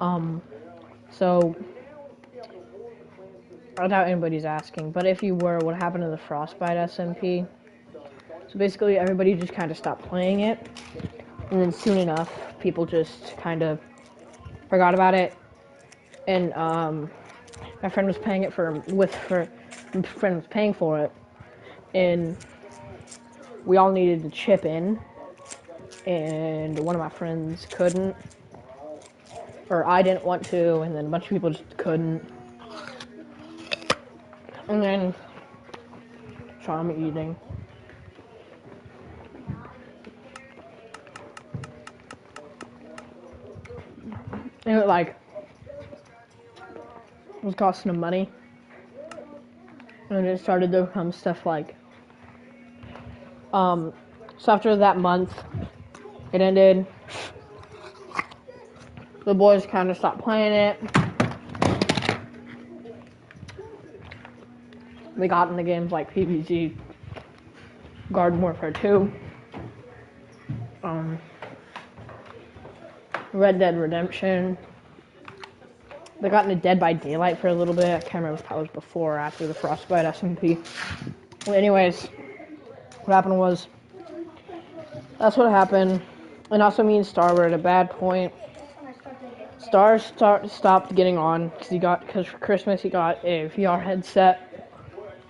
So I doubt anybody's asking, but if you were, what happened to the Frostbite SMP? So basically, everybody just kind of stopped playing it, and then soon enough, people just kind of forgot about it. And my friend was paying it my friend was paying for it, and we all needed to chip in, and one of my friends couldn't, or I didn't want to, and then a bunch of people just couldn't. And then, sorry, I'm eating. And it was costing them money. And it started to become stuff like, so after that month, it ended. The boys kind of stopped playing it. They got into games like PvZ, Garden Warfare 2, Red Dead Redemption. They got into Dead by Daylight for a little bit. I can't remember if that was before or after the Frostbite SMP. Well, anyways, what happened was, that's what happened. And also me and Star were at a bad point. Star stopped getting on because for Christmas he got a VR headset,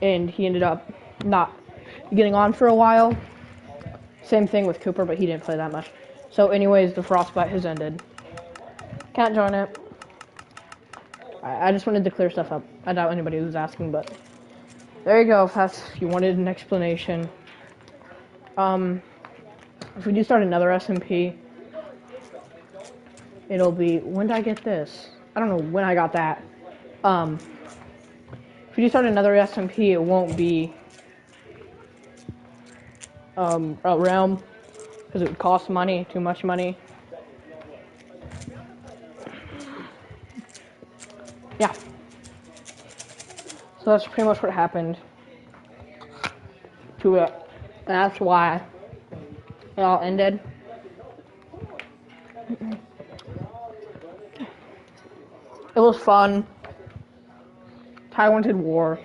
and he ended up not getting on for a while. Same thing with Cooper, but he didn't play that much. So anyways, the Frostbite has ended. Can't join it. I just wanted to clear stuff up. I doubt anybody was asking, but there you go. If you wanted an explanation. If we do start another SMP, it'll be, when did I get this? I don't know when I got that. If we do start another SMP, it won't be a Realm, because it would cost money, too much money. Yeah. So that's pretty much what happened to it. And that's why it all ended. It was fun. Ty wanted war.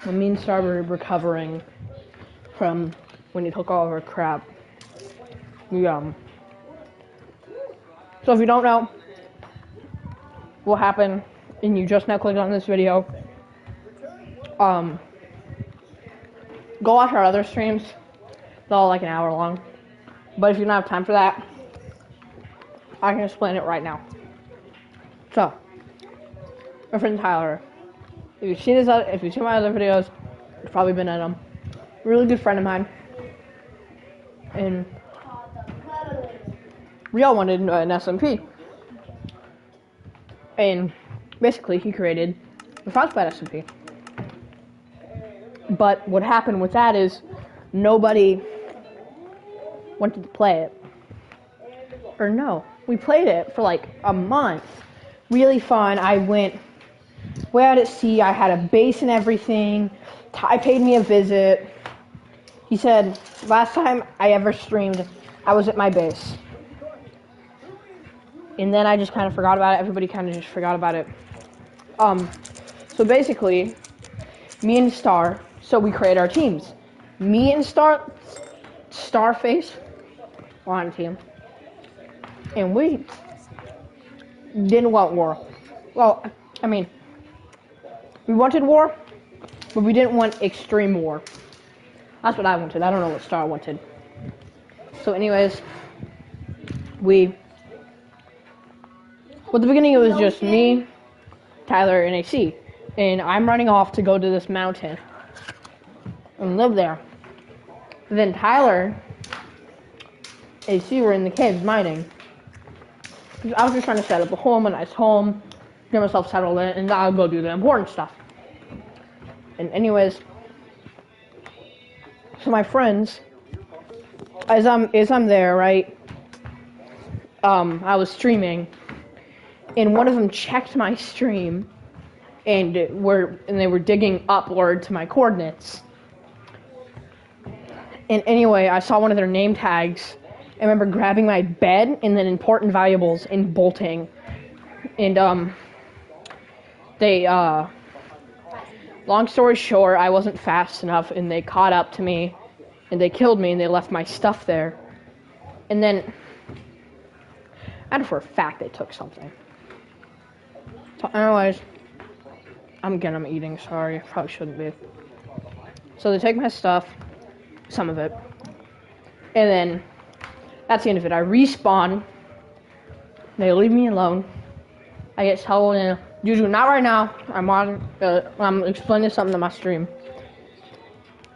When me and Star were recovering from when he took all of our crap. So if you don't know what happened, and you just now clicked on this video, go watch our other streams. They're all like an hour long. But if you don't have time for that, I can explain it right now. So, my friend Tyler, if you've seen my other videos, you've probably been in them. Really good friend of mine. And we all wanted an SMP. And basically, he created the Frostbite SMP. But what happened with that is nobody wanted to play it. Or no, we played it for like a month. Really fun. I went way out at sea. I had a base and everything. Ty paid me a visit. He said, last time I ever streamed, I was at my base. And then I just kind of forgot about it. Everybody kind of just forgot about it. So basically, me and Star, so we create our teams. Me and Starface were on a team. And we didn't want war. Well, I mean, we wanted war, but we didn't want extreme war. That's what I wanted. I don't know what Star wanted. So anyways, at the beginning it was just me, Tyler, and AC. And I'm running off to go to this mountain and live there. Then Tyler, AC were in the caves mining. I was just trying to set up a nice home, get myself settled in, and I'll go do the important stuff. And anyways, so my friends, as I'm there, right, I was streaming, and one of them checked my stream, and they were digging upward to my coordinates. And anyway, I saw one of their name tags, I remember grabbing my bed and then important valuables and bolting. And, long story short, I wasn't fast enough and they caught up to me and they killed me and they left my stuff there. And then, I know for a fact they took something. So anyways, I'm eating, sorry, I probably shouldn't be. So they take my stuff, some of it, and then that's the end of it. I respawn, they leave me alone, I get settled in. Usually not right now, I'm explaining something to my stream.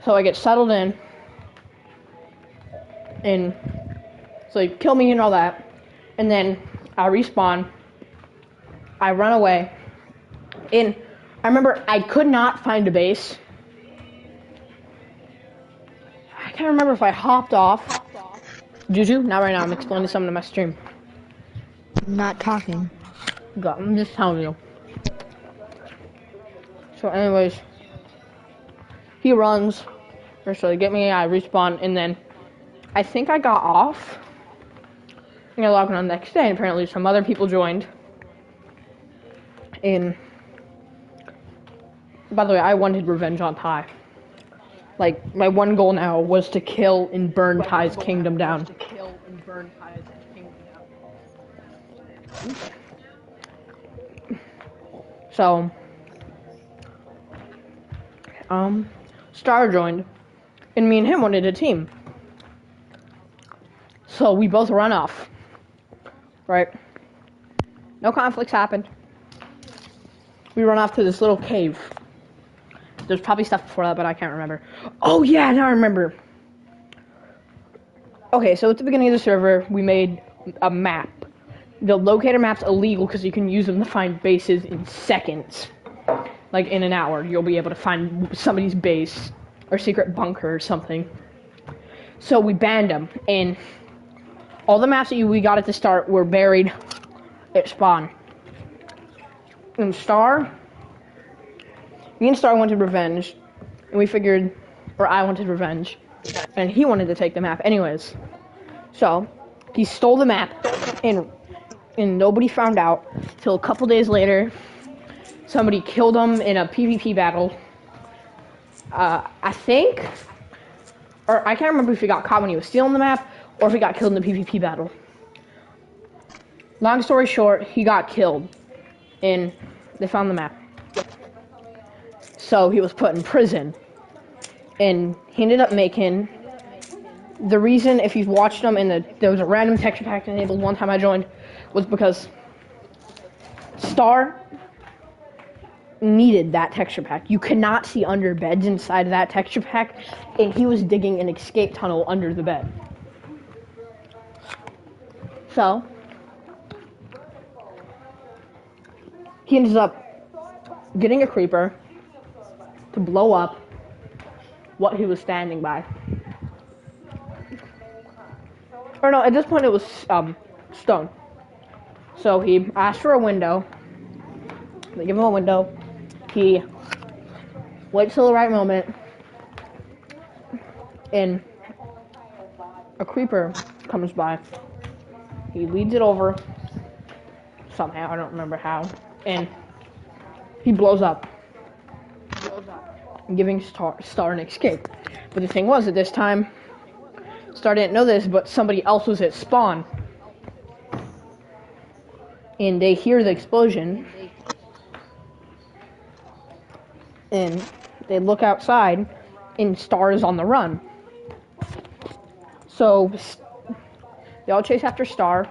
So I get settled in, and so they kill me and all that, and then I respawn, I run away, and I remember I could not find a base. I can't remember if I hopped off. Juju, not right now, I'm explaining something to my stream. I'm not talking. God, I'm just telling you. So anyways, he runs, or so they get me, I respawn, and then I think I got off. And I logged on the next day, and apparently some other people joined. And by the way, I wanted revenge on Ty. Like, my one goal now was to kill and burn Ty's kingdom down. So, Star joined, and me and him wanted a team. So we both run off, right? No conflicts happened. We run off to this little cave. There's probably stuff before that, but I can't remember. Oh yeah, now I remember. Okay, so at the beginning of the server, we made a map. The locator map's illegal because you can use them to find bases in seconds. Like in an hour, you'll be able to find somebody's base or secret bunker or something. So we banned them, and all the maps that we got at the start were buried at spawn. And me and Star wanted revenge, and we figured, or I wanted revenge, and he wanted to take the map anyways. So, he stole the map, and nobody found out till a couple days later. Somebody killed him in a PvP battle. I think, or I can't remember if he got caught when he was stealing the map, or if he got killed in the PvP battle. Long story short, he got killed, and they found the map. So he was put in prison, and he ended up making, the reason, if you've watched them, there was a random texture pack enabled one time I joined, was because Star needed that texture pack. You cannot see under beds inside of that texture pack, and he was digging an escape tunnel under the bed. So, he ends up getting a creeper to blow up what he was standing by. Or no, at this point it was stone. So he asked for a window. They give him a window. He waits till the right moment, and a creeper comes by. He leads it over somehow, I don't remember how, and he blows up, giving Star an escape. But the thing was, at this time, Star didn't know this, but somebody else was at spawn, and they hear the explosion, and they look outside, and Star is on the run. So they all chase after Star,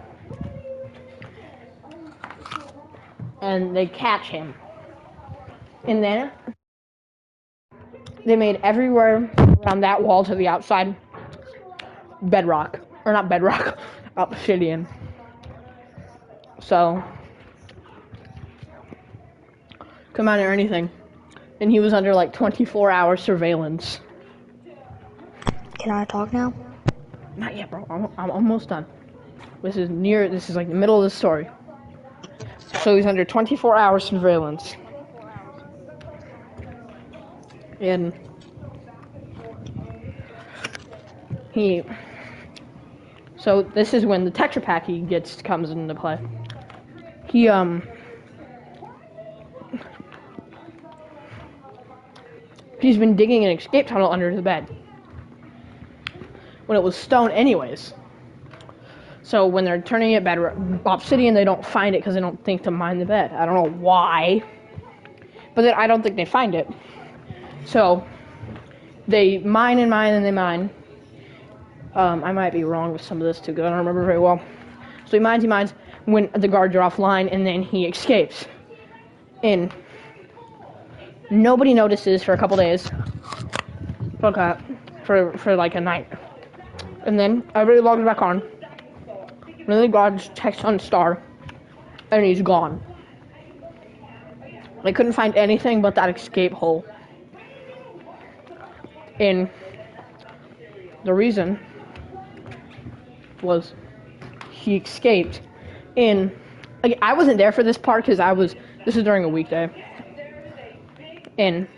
and they catch him. And then they made everywhere around that wall to the outside bedrock. Or not bedrock, obsidian. So, come out or anything. And he was under like 24-hour surveillance. Can I talk now? Not yet, bro. I'm almost done. This is like the middle of the story. So he's under 24-hour surveillance. And So this is when the texture pack he gets comes into play. He's been digging an escape tunnel under the bed when it was stone anyways. So when they're turning it bed obsidian, they don't find it because they don't think to mine the bed. I don't know why, but then I don't think they find it. So they mine and mine and they mine. I might be wrong with some of this too because I don't remember very well. So he mines when the guards are offline, and then he escapes. And nobody notices for a couple days. For like a night. And then everybody logs back on. One of the guards checks on Star, and he's gone. They couldn't find anything but that escape hole. And the reason was he escaped in, like, I wasn't there for this part because this is during a weekday. And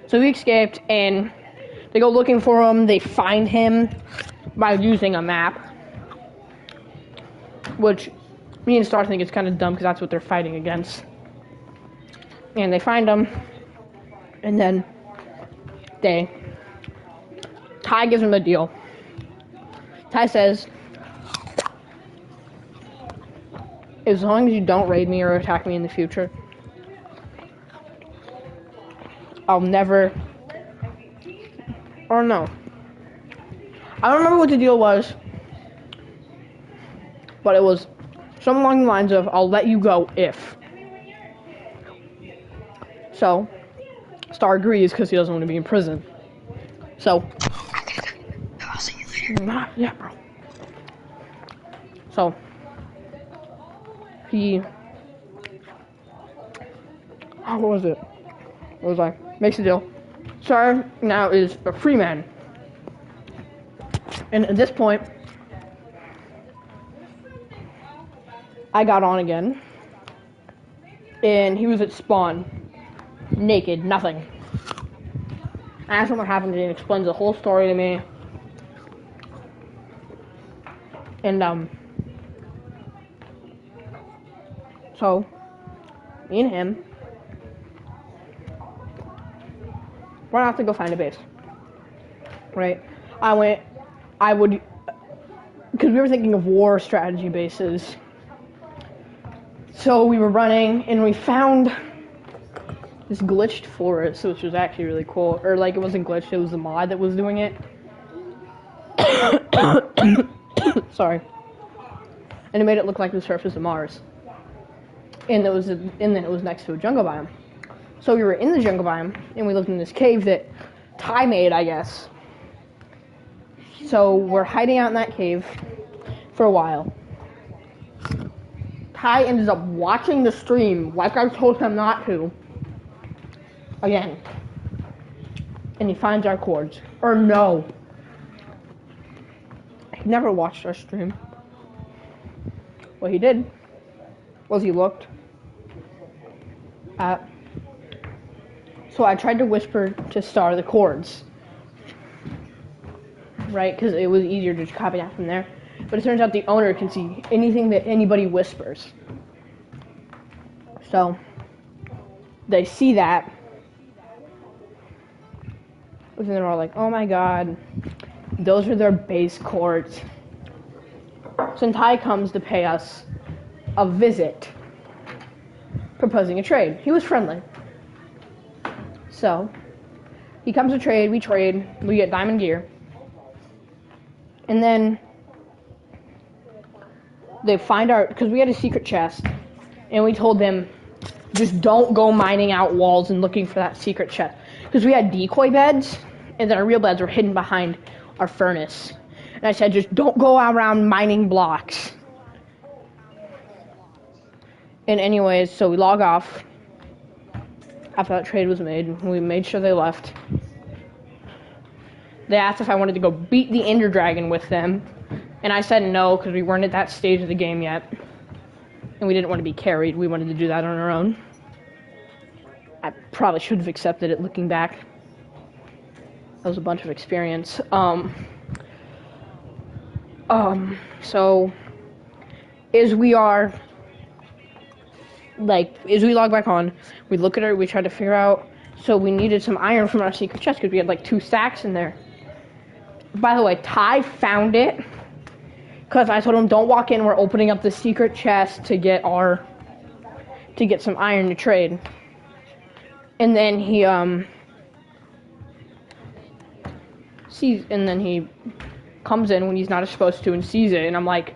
so he escaped, and they go looking for him. They find him by using a map, which me and Star think is kind of dumb because that's what they're fighting against. And they find him, and then Ty gives him a deal. Ty says, as long as you don't raid me or attack me in the future, I'll never, or no. I don't remember what the deal was, but it was something along the lines of, I'll let you go if. So, Star agrees because he doesn't want to be in prison. So, I'll see you later. Yeah, bro. So, what was it? What was I? Makes a deal. Star now is a free man. And at this point, I got on again. And he was at spawn. Naked, nothing. I asked him what happened, and he explains the whole story to me. And, so, me and him went out to go find a base. Right? Because we were thinking of war strategy bases. So we were running, and we found this glitched forest, which was actually really cool. Or, like, it wasn't glitched, it was the mod that was doing it. Sorry. And it made it look like the surface of Mars. And then it was next to a jungle biome. So we were in the jungle biome, and we lived in this cave that Ty made, I guess. So we're hiding out in that cave for a while. Ty ends up watching the stream like I told him not to. Again. And he finds our cords. Or no. He never watched our stream. What he did was he looked at... So I tried to whisper to Star the chords. Right? Because it was easier to just copy that from there. But it turns out the owner can see anything that anybody whispers. So, they see that. And they're all like, oh my god, those are their base chords. So Ty comes to pay us a visit, proposing a trade. He was friendly. So, he comes to trade, we get diamond gear. And then they find because we had a secret chest, and we told them, just don't go mining out walls and looking for that secret chest. Because we had decoy beds, and then our real beds were hidden behind our furnace. And I said, just don't go around mining blocks. And anyways, so we log off after that trade was made. We made sure they left. They asked if I wanted to go beat the Ender Dragon with them. And I said no, because we weren't at that stage of the game yet. And we didn't want to be carried. We wanted to do that on our own. I probably should have accepted it looking back. That was a bunch of experience. So as we log back on, we look at her, we try to figure out, so we needed some iron from our secret chest because we had like 2 stacks in there. By the way, Ty found it because I told him, don't walk in, we're opening up the secret chest to get some iron to trade. And then he he comes in when he's not supposed to and sees it, and I'm like,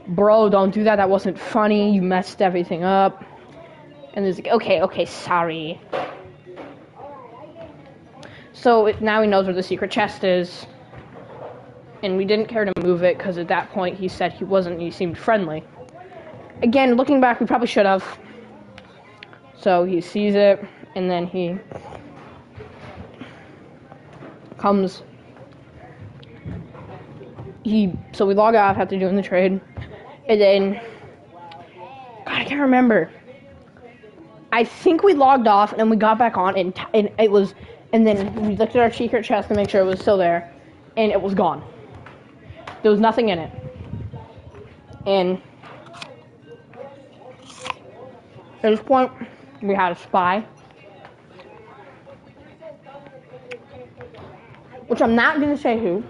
bro, don't do that, that wasn't funny, you messed everything up. And he's like, okay, sorry. So now he knows where the secret chest is, and we didn't care to move it because at that point he said he seemed friendly. Again, looking back, we probably should have. So he sees it, and then he comes. So we log off after doing the trade, and then, God, I can't remember. I think we logged off, and we got back on, and then we looked at our secret chest to make sure it was still there, and it was gone. There was nothing in it. And at this point, we had a spy, which I'm not going to say who.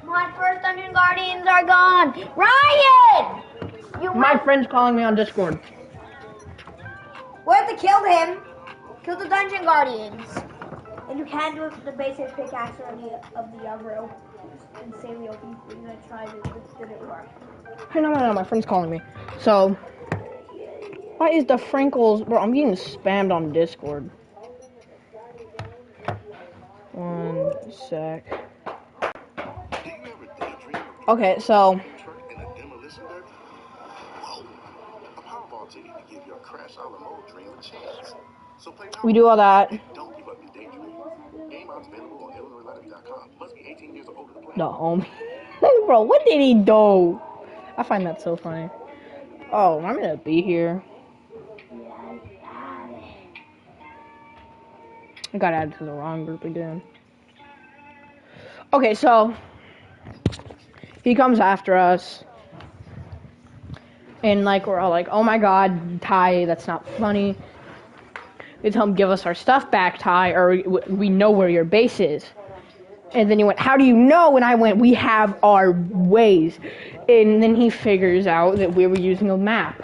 My first Dungeon Guardians are gone. Ryan! My friend's calling me on Discord. We have to kill him. Kill the Dungeon Guardians. And you can do it with the basic pickaxe of the rope. Insanely OP. We're gonna try this, but it didn't work. Hey, no, my friend's calling me. So, why is the Frankles... Bro, I'm getting spammed on Discord. 1 sec. Okay, so... we do all that. The homie. Bro, what did he do? I find that so funny. Oh, I'm gonna be here. I got added to the wrong group again. Okay, so he comes after us, and like we're all like, "Oh my God, Ty, that's not funny." They tell him, "Give us our stuff back, Ty, or we know where your base is." And then he went, "How do you know?" And I went, "We have our ways." And then he figures out that we were using a map.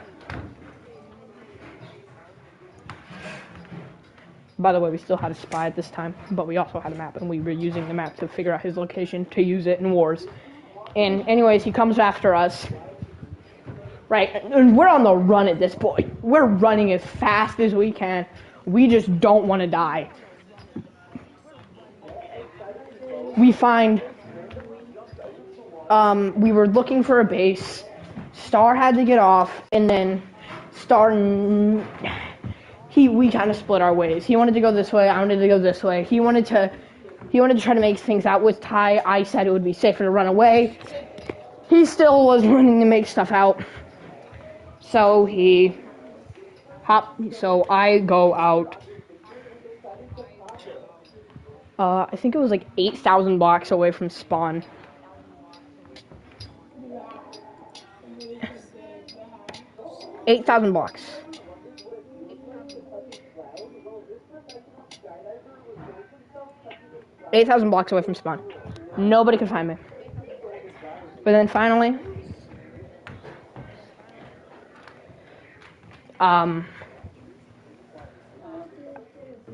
By the way, we still had a spy at this time, but we also had a map, and we were using the map to figure out his location to use it in wars. And anyways, he comes after us. Right, and we're on the run at this point. We're running as fast as we can. We just don't want to die. We find, we were looking for a base. Star had to get off, and then we kind of split our ways. He wanted to go this way, I wanted to go this way. He wanted to try to make things out with Ty. I said it would be safer to run away. He still was running to make stuff out. So so I go out. I think it was like 8,000 blocks away from spawn. $8,000 blocks. $8,000 blocks away from spawn. Nobody could find me. But then finally,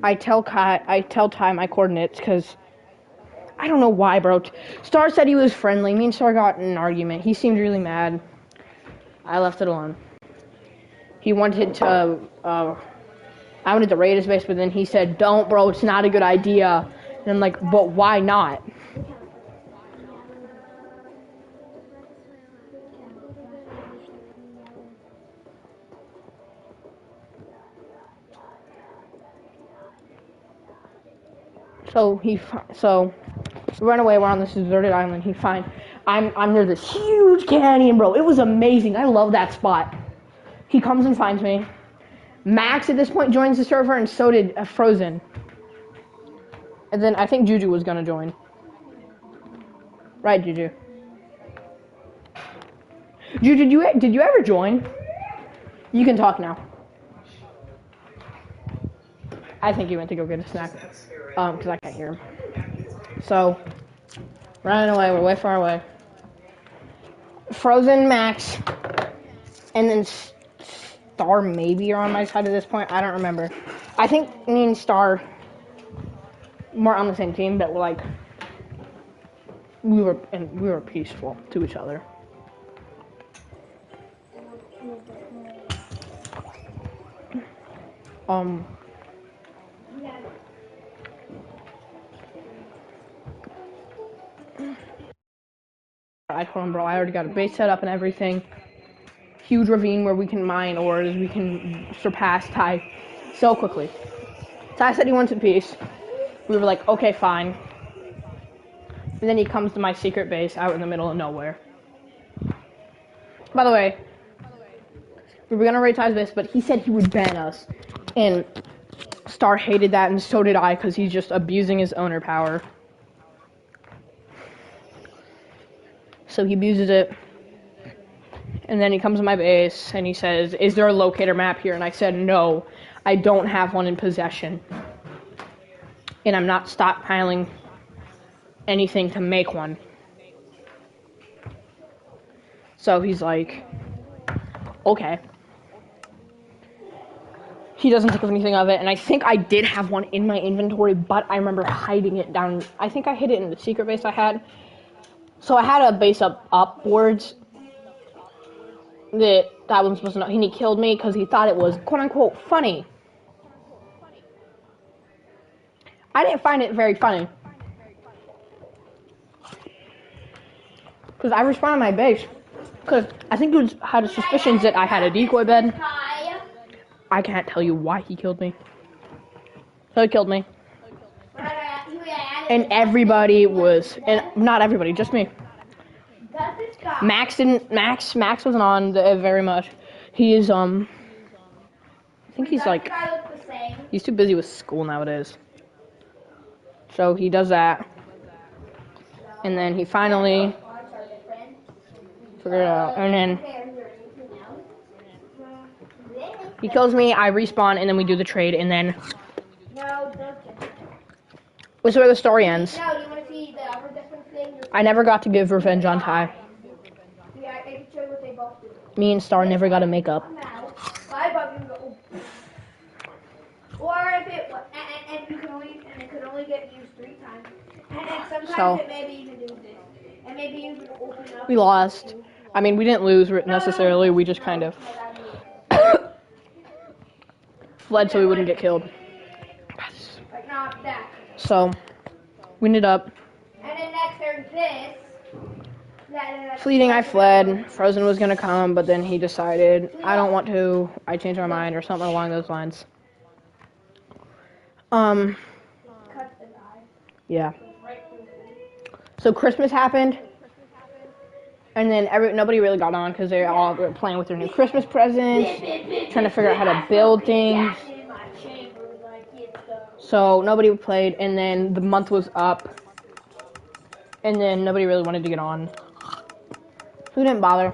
I tell Ty my coordinates because I don't know why, bro. Star said he was friendly. Me and Star got in an argument. He seemed really mad. I left it alone. He wanted to, I wanted to raid his base, but then he said, "Don't, bro, it's not a good idea." And I'm like, "But why not?" So we run away. We're on this deserted island. I'm near this huge canyon, bro. It was amazing. I love that spot. He comes and finds me. Max at this point joins the server, and so did Frozen. And then I think Juju was gonna join. Right, Juju? Juju, did you ever join? You can talk now. I think he went to go get a snack. Because I can't hear him. So, running away, we're way far away. Frozen, Max, and then Star maybe are on my side at this point. I don't remember. I think me and Star were on the same team, but like we were peaceful to each other. I told him, bro, I already got a base set up and everything. Huge ravine where we can mine ores, we can surpass Ty so quickly. Ty said he wants a piece. We were like, okay, fine. And then he comes to my secret base out in the middle of nowhere. By the way, we were gonna raid Ty's base, but he said he would ban us. And Star hated that, and so did I, because he's just abusing his owner power. So he abuses it. And then he comes to my base, and he says, is there a locator map here? And I said, no, I don't have one in possession. And I'm not stockpiling anything to make one. So he's like, okay. He doesn't think of anything of it, and I think I did have one in my inventory, but I remember hiding it down. I think I hid it in the secret base I had. So I had a base upwards that wasn't supposed to know. And he killed me because he thought it was quote-unquote funny. I didn't find it very funny. Because I respawned my base. Because I think he had suspicions that I had a decoy bed. I can't tell you why he killed me. So he killed me. And everybody was, and not everybody, just me. Max wasn't on very much. He is, I think he's like, he's too busy with school nowadays. So he does that. And then he finally figured it out. And then he kills me, I respawn, and then we do the trade, and then which is where the story ends. Now, do you want to see the other different thing? I never got to give revenge on Ty. Yeah, I can show you what they both do. Me and Star never got to make up. I bug you go. Or if it and you can only it could only get used 3 times. And sometimes it maybe even do this. And maybe you can open up. We lost. I mean, we didn't lose necessarily. We just kind of fled so we wouldn't get killed. Like not that. So, we ended up And then next there's this. fleeing. I fled. Frozen was gonna come, but then he decided, I don't want to. I changed my mind or something along those lines. Yeah. So Christmas happened, and then nobody really got on because they all were playing with their new Christmas presents, trying to figure out how to build things. So nobody played, and then the month was up, and then nobody really wanted to get on. Who didn't bother?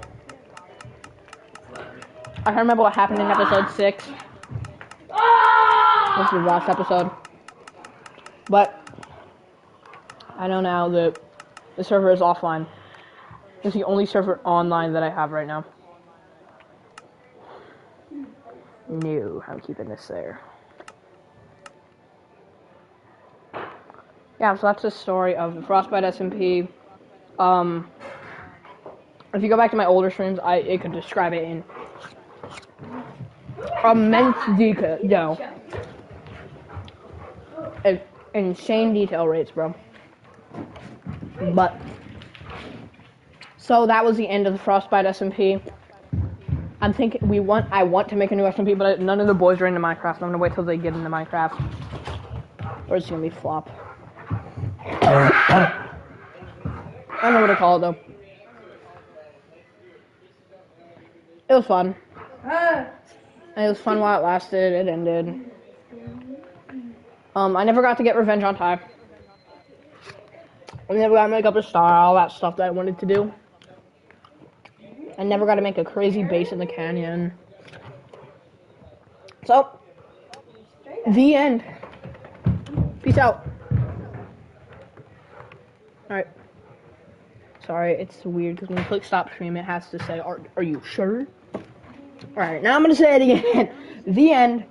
I can't remember what happened in episode 6. This is the last episode. But I know now that the server is offline. It's the only server online that I have right now. No, I'm keeping this there. Yeah, so that's the story of the Frostbite SMP. If you go back to my older streams, it could describe it in immense detail. Insane detail rates, bro. But so that was the end of the Frostbite SMP. I'm thinking I want to make a new SMP, but none of the boys are into Minecraft. I'm gonna wait till they get into Minecraft, or it's gonna be flop. I don't know what to call it though. It was fun. It was fun while it lasted. It ended. I never got to get revenge on Ty. I never got to make up a star, all that stuff that I wanted to do. I never got to make a crazy base in the canyon. So, the end. Peace out. Alright. Sorry, it's weird because when you click stop stream, it has to say, are you sure? Alright, now I'm going to say it again. The end.